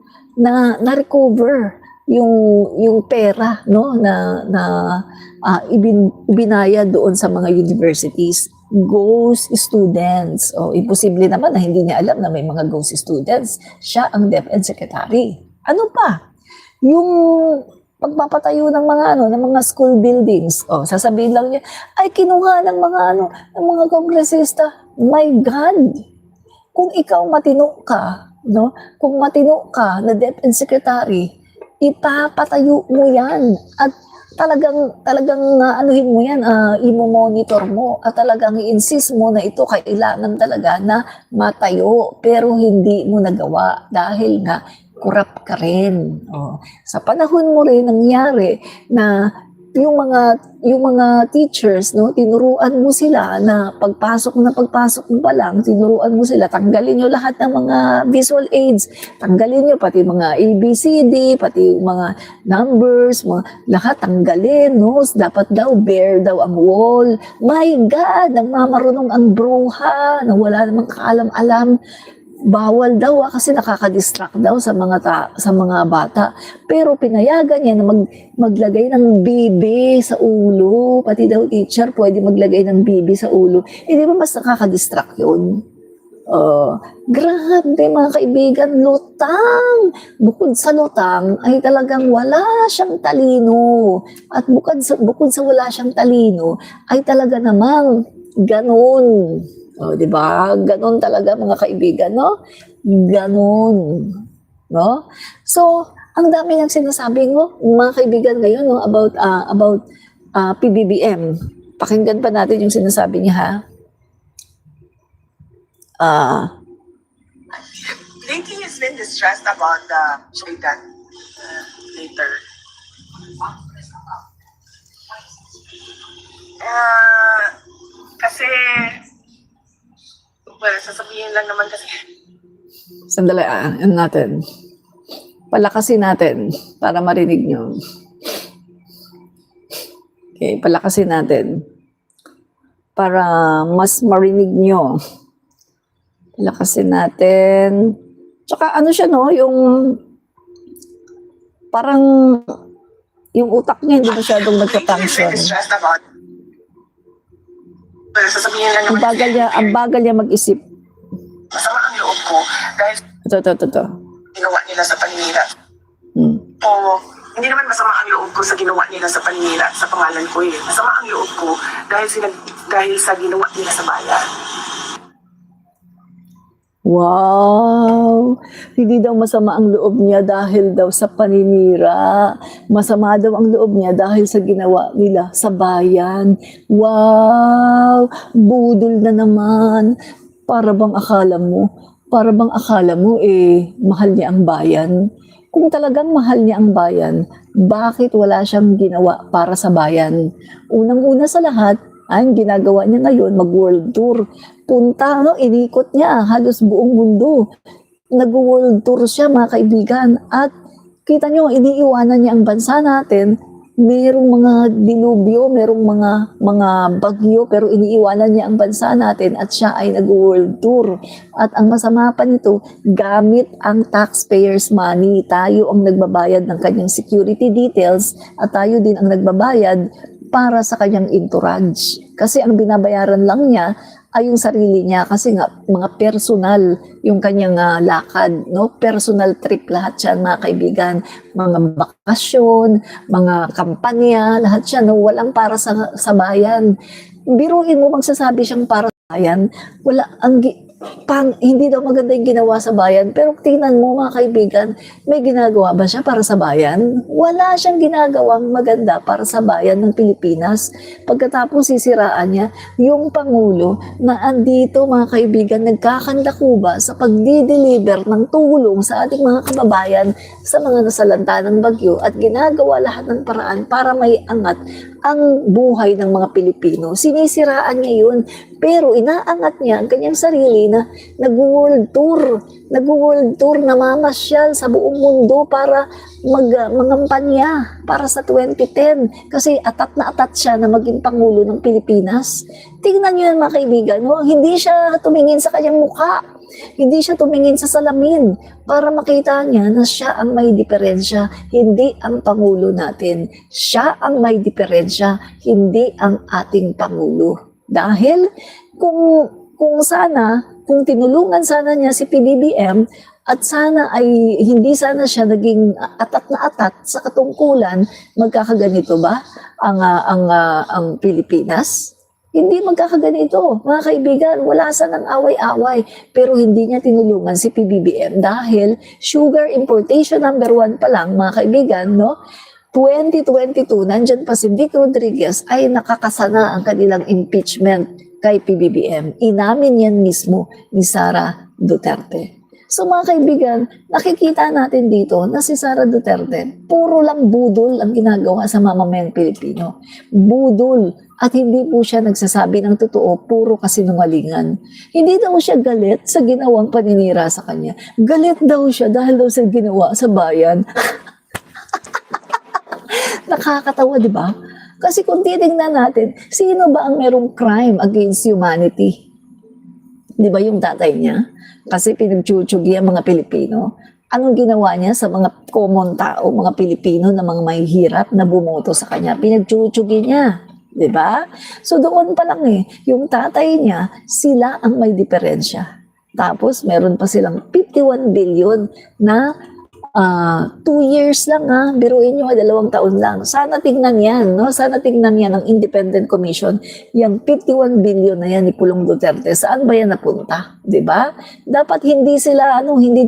Na-recover yung pera, no? Na ibinaya doon sa mga universities. ghost students. O, imposible naman na hindi niya alam na may mga ghost students. Siya ang DepEd Secretary. Ano pa? Yung pagpapatayo ng mga ng mga school buildings. O, sasabihin lang niya, ay kinuha ng mga ng mga kongresista. My God! Kung ikaw matino ka, no? Kung matino ka na DepEd Secretary, ipapatayo mo yan at talagang anuhin mo yan, imo-monitor mo at talagang i-insist mo na ito kailangan talaga na matayo pero hindi mo nagawa dahil nga corrupt ka rin. Oh. Sa panahon mo rin nangyari na yung mga teachers, no, tinuruan mo sila na pagpasok mo pa lang, tinuruan mo sila, tanggalin nyo lahat ng mga visual aids, tanggalin nyo pati mga ABCD, pati mga numbers, lahat tanggalin, no, dapat daw bare daw ang wall. My God, nagmamarunong ang bruha, na wala namang kaalam-alam. Bawal daw kasi nakaka-distract daw sa mga bata. Pero pinayagan niya na maglagay ng bibi sa ulo. Pati daw teacher pwede maglagay ng bibi sa ulo. Di ba mas nakaka-distract yun? Grabe mga kaibigan, lutang. Bukod sa lutang ay talagang wala siyang talino. At bukod sa wala siyang talino ay talaga namang ganun. Di ba? Ganon talaga mga kaibigan, no? Ganon. No? So, ang dami niyang sinasabi mga kaibigan ngayon, no, about PBBM. Pakinggan pa natin yung sinasabi niya, ha? Lately, he's been distressed about the Shaitan later. Kasi, well, sasabihin lang naman kasi. Sandali, ano natin? Palakasin natin para marinig nyo. Okay, palakasin natin para mas marinig nyo. Palakasin natin. Tsaka ano siya, no? Yung parang yung utak niya hindi masyadong nagka-function. Stressed about. Well, sasabihin lang naman. Ang bagal niya mag-isip. Masama ang loob ko dahil Ito. ginawa nila sa paninira. O, hindi naman masama ang loob ko sa ginawa nila sa paninira sa pangalan ko eh. Masama ang loob ko dahil sa ginawa nila sa bayan. Wow! Hindi daw masama ang loob niya dahil daw sa paninira. Masama daw ang loob niya dahil sa ginawa nila sa bayan. Wow! Budol na naman. Para bang akala mo mahal niya ang bayan? Kung talagang mahal niya ang bayan, bakit wala siyang ginawa para sa bayan? Unang-una sa lahat, ang ginagawa niya ngayon, mag-world tour. Punta, inikot niya halos buong mundo. Nag-world tour siya, mga kaibigan. At kita niyo, iniiwanan niya ang bansa natin. Merong mga dilubyo, merong mga bagyo, pero iniiwanan niya ang bansa natin at siya ay nag-world tour. At ang masama pa nito, gamit ang taxpayers' money. Tayo ang nagbabayad ng kanyang security details at tayo din ang nagbabayad para sa kanyang entourage. Kasi ang binabayaran lang niya ay yung sarili niya kasi nga mga personal yung kanyang lakad, no? Personal trip lahat siya, mga kaibigan, mga bakasyon, mga kampanya, lahat siya, no? Walang para sa bayan. Biruin mo magsasabi siyang para sa bayan, hindi daw maganda yung ginawa sa bayan, pero tingnan mo mga kaibigan, may ginagawa ba siya para sa bayan? Wala siyang ginagawang maganda para sa bayan ng Pilipinas. Pagkatapos sisiraan niya yung Pangulo na andito mga kaibigan, nagkakandakuba sa pagdi-deliver ng tulong sa ating mga kababayan sa mga nasalanta ng bagyo at ginagawa lahat ng paraan para may angat ang buhay ng mga Pilipino. Sinisiraan niya yun, pero inaangat niya ang kanyang sarili na nag-world tour, namamasyal sa buong mundo para mangampanya para sa 2010 kasi atat na atat siya na maging Pangulo ng Pilipinas. Tingnan niyo yan mga kaibigan, hindi siya tumingin sa kanyang mukha, hindi siya tumingin sa salamin para makita niya na siya ang may diferensya, hindi ang Pangulo natin. Siya ang may diferensya, hindi ang ating Pangulo. Dahil kung tinulungan sana niya si PBBM at sana ay hindi sana siya naging atat na atat sa katungkulan, magkakaganito ba ang Pilipinas? Hindi magkakaganito, mga kaibigan, wala sanang away-away. Pero hindi niya tinulungan si PBBM dahil sugar importation number 1 pa lang, mga kaibigan, no? 2022, nandyan pa si Vic Rodriguez ay nakakasana ang kanilang impeachment kay PBBM. Inamin yan mismo ni Sara Duterte. So mga kaibigan, nakikita natin dito na si Sara Duterte, puro lang budol ang ginagawa sa mamamayang Pilipino. Budol. At hindi po siya nagsasabi ng totoo, puro kasinungalingan. Hindi daw siya galit sa ginawang paninira sa kanya. Galit daw siya dahil daw sa ginawa sa bayan. Nakakatawa, di ba? Kasi kung titignan natin, sino ba ang merong crime against humanity? Di ba yung tatay niya? Kasi pinagchuchugi ang mga Pilipino. Anong ginawa niya sa mga common tao, mga Pilipino na mga mahihirap na bumoto sa kanya? Pinagchuchugi niya. Diba? So doon pa lang yung tatay niya, sila ang may diferensya. Tapos meron pa silang 51 billion na 2 years lang biruin nyo 2 taon lang. Sana tingnan yan, no? Sana tingnan yan ng Independent Commission. Yung 51 billion na yan ni Pulong Duterte, saan ba yan napunta? Diba? Dapat hindi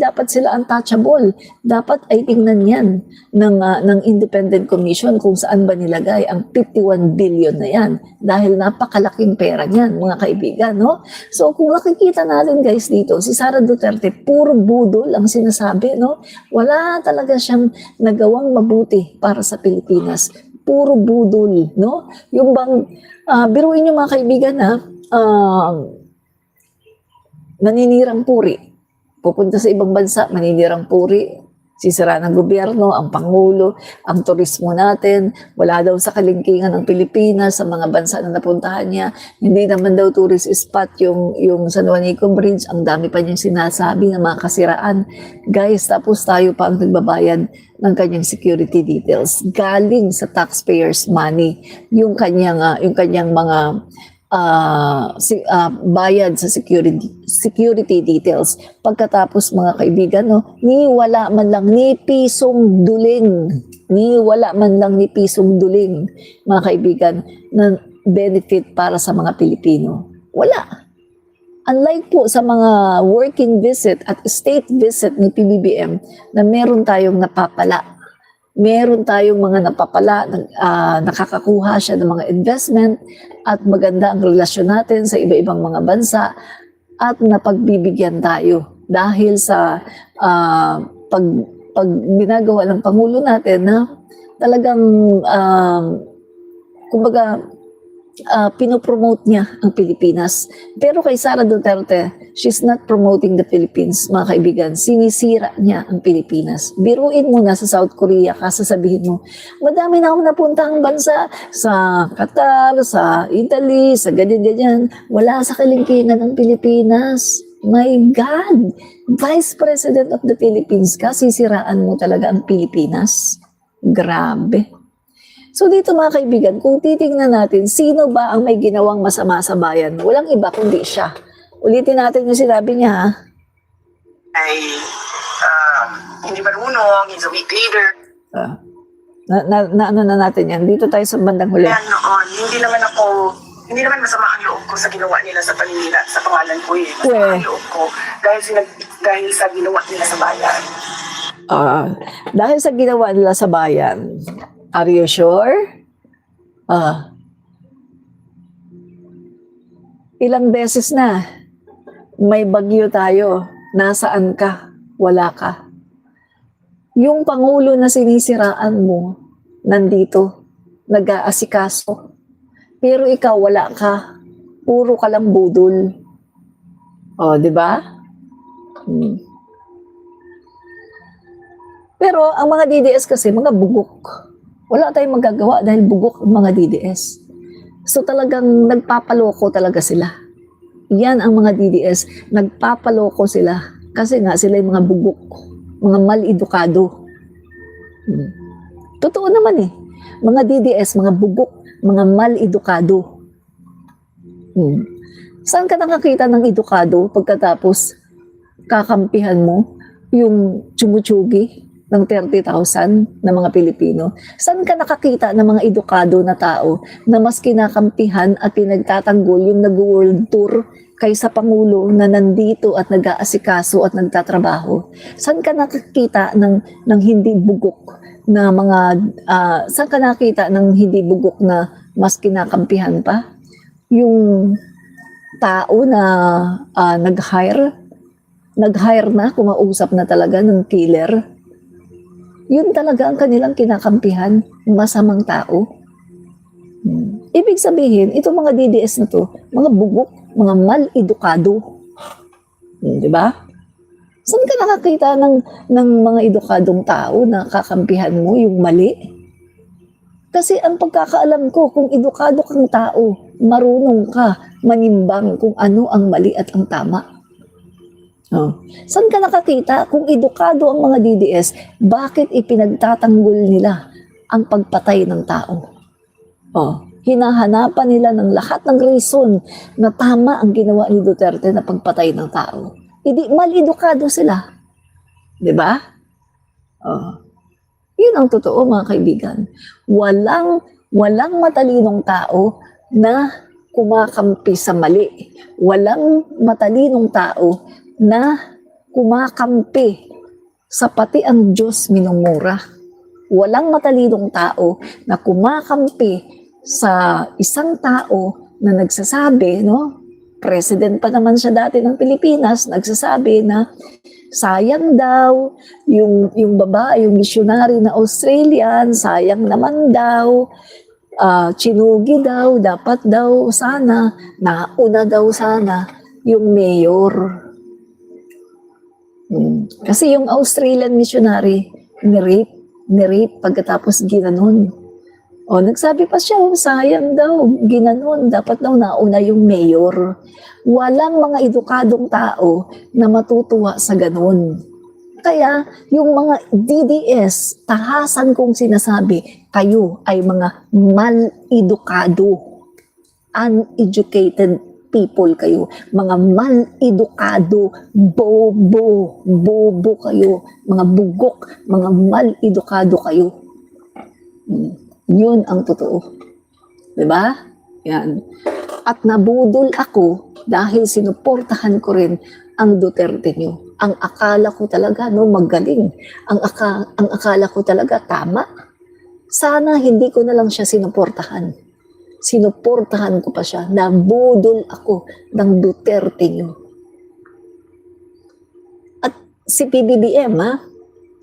dapat sila untouchable. Dapat ay tingnan yan ng Independent Commission kung saan ba nilagay ang 51 billion na yan. Dahil napakalaking pera niyan, mga kaibigan, no? So kung nakikita natin guys dito, si Sara Duterte, puro budol ang sinasabi, no? Wala talaga siyang nagawang mabuti para sa Pilipinas. Puro budol, no? Yung bang, biruin niyo mga kaibigan naninirang puri. Pupunta sa ibang bansa, maninirang puri. Sisira ng gobyerno, ang Pangulo, ang turismo natin. Wala daw sa kalingkingan ng Pilipinas, sa mga bansa na napuntahan niya. Hindi naman daw tourist spot yung San Juanico Bridge. Ang dami pa niyang sinasabi ng mga kasiraan. Guys, tapos tayo pa ang nagbabayad ng kanyang security details. Galing sa taxpayers' money. Yung kanyang mga bayad sa security details. Pagkatapos mga kaibigan, ni wala man lang ni pisong duling. Mga kaibigan, na benefit para sa mga Pilipino. Wala. Unlike po sa mga working visit at state visit ni PBBM na meron tayong napapala. Meron tayong mga napapala, nakakakuha siya ng mga investment at maganda ang relasyon natin sa iba-ibang mga bansa at napagbibigyan tayo dahil sa pag ginagawa ng Pangulo natin na talagang kumbaga pinopromote niya ang Pilipinas. Pero kay Sara Duterte, she's not promoting the Philippines, mga kaibigan. Sinisira niya ang Pilipinas. Biruin mo na sa South Korea, kasasabihin mo, madami na akong napuntang bansa sa Qatar, sa Italy, sa ganyan-ganyan. Wala sa kalingkingan ng Pilipinas. My God! Vice President of the Philippines ka, sisiraan mo talaga ang Pilipinas. Grabe. So dito mga kaibigan, kung titingnan natin, sino ba ang may ginawang masama sa bayan? Walang iba kundi siya. Ulitin natin yung sinabi niya, Ay hindi marunong, he's a weak leader. Ano na natin yan? Dito tayo sa bandang huli. Kaya noon, hindi naman masama ang loob ko sa ginawa nila sa paninira sa pangalan ko Masama ang loob ko dahil sa ginawa nila sa bayan. Dahil sa ginawa nila sa bayan, are you sure? Ilang beses na may bagyo tayo, nasaan ka? Wala ka. Yung Pangulo na sinisiraan mo, nandito, nag-aasikaso. Pero ikaw wala ka. Puro ka lang budol. Di ba? Pero ang mga DDS kasi, mga bugok. Wala tayong magagawa dahil bugok ang mga DDS. So talagang nagpapaloko talaga sila. Yan ang mga DDS, nagpapaloko sila. Kasi nga sila yung mga bugok, mga mal-edukado. Totoo naman Mga DDS, mga bugok, mga mal-edukado. Saan ka nakakita ng edukado pagkatapos kakampihan mo yung tsumutsugi ng 30,000 na mga Pilipino? Saan ka nakakita ng mga edukado na tao na mas kinakampihan at pinagtatanggol yung nag-world tour kaysa Pangulo na nandito at nag-aasikaso at nagtatrabaho? Saan ka nakakita ng hindi bugok na mga, saan ka nakakita ng hindi bugok na mas kinakampihan pa? Yung tao na nag-hire na, kumausap na talaga ng killer, yun talaga ang kanilang kinakampihan, masamang tao. Ibig sabihin, itong mga DDS na to, mga bugok, mga mal-edukado. Di ba? Saan ka nakakita ng mga edukadong tao na kakampihan mo yung mali? Kasi ang pagkakaalam ko, kung edukado kang tao, marunong ka manimbang kung ano ang mali at ang tama. Saan ka nakakita kung edukado ang mga DDS, bakit ipinagtatanggol nila ang pagpatay ng tao? Hinahanapan nila ng lahat ng reason na tama ang ginawa ni Duterte na pagpatay ng tao. Hindi, mal-edukado sila. Di ba? Yun ang totoo, mga kaibigan. Walang matalinong tao na kumakampi sa mali. Walang matalinong tao na kumakampi sa pati ang Diyos minumura. Walang matalinong tao na kumakampi sa isang tao na nagsasabi, president pa naman siya dati ng Pilipinas, nagsasabi na sayang daw yung babae, yung missionary na Australian, sayang naman daw, chinugi daw, dapat daw sana, nauna daw sana yung mayor. Kasi yung Australian missionary, nirape pagkatapos ginanon. Nagsabi pa siya, sayang daw, ginanon, dapat daw nauna yung mayor. Walang mga edukadong tao na matutuwa sa ganon. Kaya yung mga DDS, tahasan kong sinasabi, kayo ay mga mal-edukado, uneducated people kayo, mga mal-edukado, bobo kayo, mga bugok, mga mal-edukado kayo. Yun ang totoo. Diba? Yan. At nabudol ako dahil sinuportahan ko rin ang Duterte nyo. Ang akala ko talaga, magaling. Ang akala ko talaga, tama. Sana hindi ko na lang siya sinuportahan. Sinuportahan ko pa siya. Nabudol ako ng Duterte nyo. At si PBBM,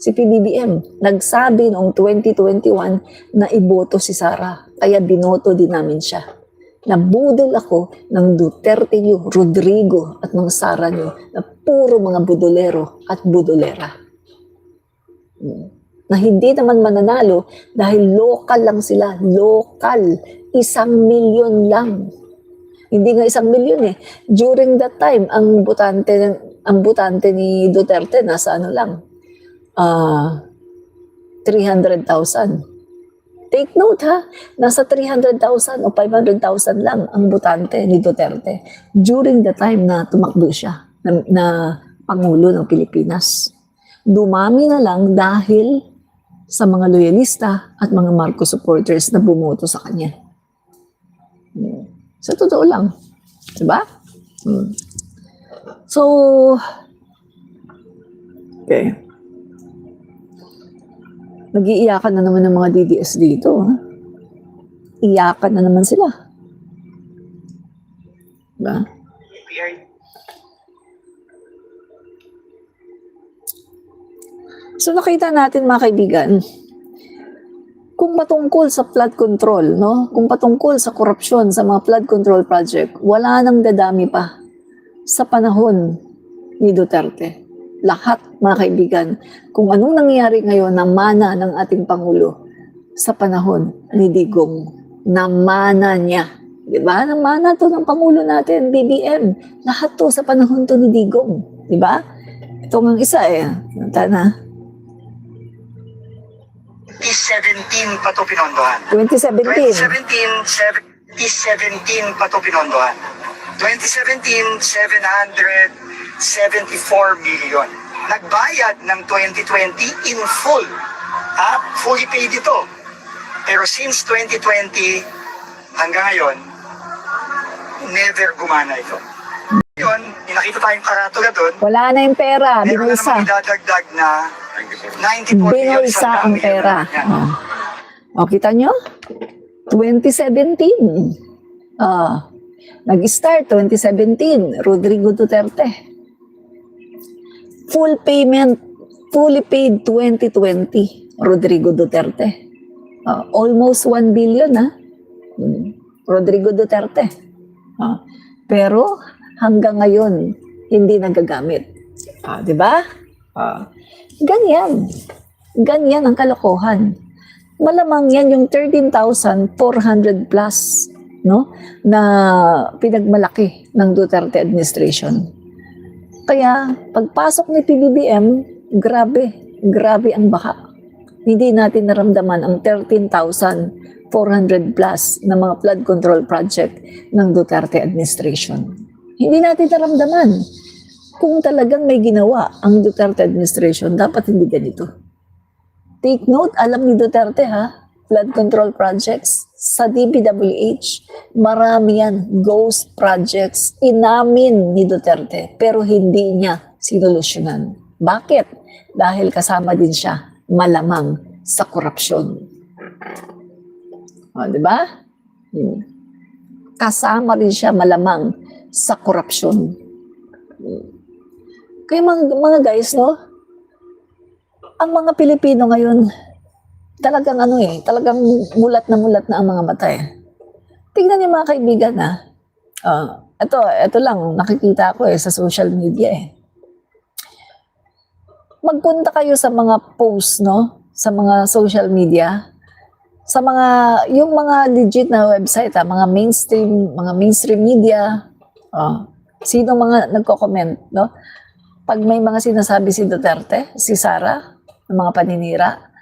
si PBBM, nagsabi noong 2021 na iboto si Sara. Kaya binoto din namin siya. Nabudol ako ng Duterte nyo, Rodrigo at ng Sara nyo na puro mga budolero at budolera. Na hindi naman mananalo dahil local lang sila. Local. 1 milyon lang. Hindi nga 1 milyon eh. During that time, ang butante ni Duterte nasa lang, 300,000. Take note nasa 300,000 o 500,000 lang ang butante ni Duterte during the time na tumakbo siya na Pangulo ng Pilipinas. Dumami na lang dahil sa mga loyalista at mga Marcos supporters na bumoto sa kanya. Sa totoo lang. Diba? So, okay. Nag-iiyakan na naman ng mga DDS dito. Iyakan na naman sila. Diba? So nakita natin, mga kaibigan, kung patungkol sa flood control, kung patungkol sa korupsyon sa mga flood control project, wala nang dadami pa sa panahon ni Duterte. Lahat, mga kaibigan, kung anong nangyayari ngayon na mana ng ating Pangulo sa panahon ni Digong, namana niya. Diba? Namana to ng Pangulo natin, BBM. Lahat to sa panahon to ni Digong. Diba? Ito ang isa Tana. 2017 pa to pinondohan. 2017. 2017 pa to pinondohan. 2017, 774 million. Nagbayad ng 2020 in full. Fully paid ito. Pero since 2020 hanggang ngayon, never gumana ito. Ngayon, nakita tayong karatula doon. Wala na yung pera, Meron na binulsa. namang idadagdag na 94 million Binulsa sa ang pera. Yan. O, kita nyo? 2017. Nag-start 2017, Rodrigo Duterte. Full payment, fully paid 2020, Rodrigo Duterte. Almost 1 billion, Rodrigo Duterte. Pero hanggang ngayon, hindi nagagamit. Di ba? Ganyan. Ganyan ang kalokohan. Malamang yan yung 13,400 plus, no, na pinagmalaki ng Duterte administration. Kaya pagpasok ni PBBM, grabe ang baka. Hindi natin naramdaman ang 13,400 plus na mga flood control project ng Duterte administration. Hindi natin naramdaman. Kung talagang may ginawa ang Duterte administration, dapat hindi ganito. Take note, alam ni Duterte flood control projects sa DPWH, marami yan, ghost projects, inamin ni Duterte, pero hindi niya sinolusyonan. Bakit? Dahil kasama din siya, malamang, sa korupsyon. Di ba? Kasama rin siya, malamang, sa korupsyon. Kaya mga guys, no? Ang mga Pilipino ngayon, talagang talagang mulat na ang mga mata Tingnan niyo mga kaibigan ito lang, nakikita ko sa social media Magpunta kayo sa mga posts, no? Sa mga social media, sa yung mga legit na website, mga mainstream media, sino mga nagko-comment, no? Pag may mga sinasabi si Duterte, si Sara, ng mga paninira,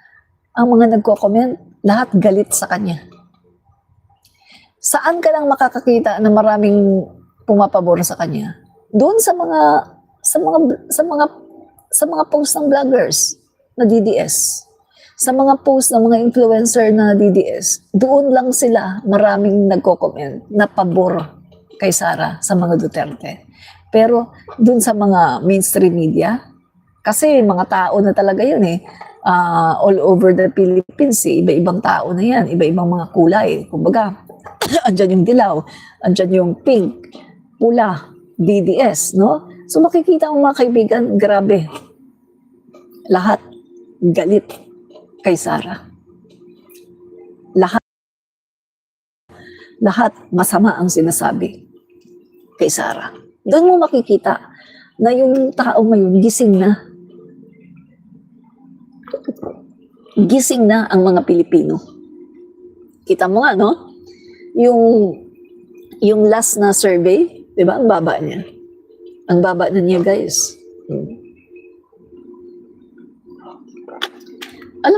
ang mga nagko-comment, lahat galit sa kanya. Saan ka lang makakakita na maraming pumapabor sa kanya? Doon sa mga post ng vloggers na DDS. Sa mga post ng mga influencer na DDS, doon lang sila maraming nagko-comment na pabor kay Sara sa mga Duterte. Pero doon sa mga mainstream media, kasi mga tao na talaga yun all over the Philippines iba-ibang tao na yan, iba-ibang mga kulay. Kumbaga, andyan yung dilaw, andyan yung pink, pula, DDS, no? So makikita mo mga kaibigan, grabe. Lahat galit kay Sara. Lahat masama ang sinasabi kay Sara. Doon mo makikita na yung tao ngayon gising na. Gising na ang mga Pilipino. Kita mo nga, no? Yung last na survey, di ba? Ang baba niya. Ang baba na niya, guys.